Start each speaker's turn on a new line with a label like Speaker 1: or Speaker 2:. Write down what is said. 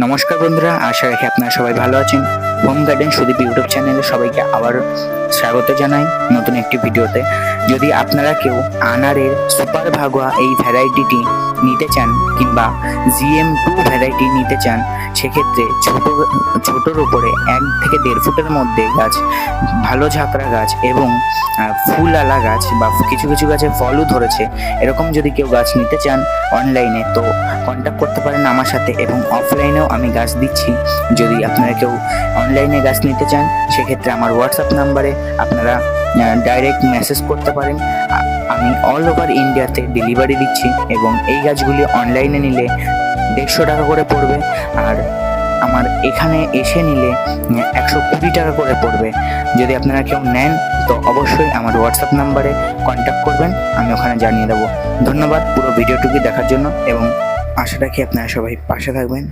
Speaker 1: নমস্কার বন্ধুরা, আশা রাখি আপনারা সবাই ভালো আছেন। হোম গার্ডেন সুদীপ ইউটিউব চ্যানেলে সবাইকে আবার স্বাগত জানাই নতুন একটি ভিডিওতে। যদি আপনারা কেউ আনারের সুপার ভাগোয়া এই ভ্যারাইটিটি নিতে চান কিংবা GM2 ভ্যারাইটি নিতে চান, সেক্ষেত্রে ছোটোর উপরে 1 থেকে 1.5 ফুটের মধ্যে গাছ, ভালো ঝাঁকড়া গাছ এবং ফুল আলা গাছ বা কিছু কিছু গাছে ফলও ধরেছে, এরকম যদি কেউ গাছ নিতে চান অনলাইনে, তো কন্ট্যাক্ট করতে পারেন আমার সাথে। এবং অফলাইনেও আমি গাছ দিচ্ছি। যদি আপনারা কেউ অনলাইনে গাছ নিতে চান, সেক্ষেত্রে আমার হোয়াটসঅ্যাপ নাম্বারে আপনারা ডাইরেক্ট মেসেজ করতে পারেন। আমি অল ওভার ইন্ডিয়াতে ডেলিভারি দিচ্ছি এবং এই গাছগুলি অনলাইনে নিলে 150 টাকা করে পড়বে, আর আমার এখানে এসে নিলে 120 টাকা করে পড়বে। যদি আপনারা কেউ নেন তো অবশ্যই আমার হোয়াটসঅ্যাপ নাম্বারে কন্ট্যাক্ট করবেন, আমি ওখানে জানিয়ে দেবো। ধন্যবাদ পুরো ভিডিওটুকু দেখার জন্য এবং আশা রাখি আপনারা সবাই পাশে থাকবেন।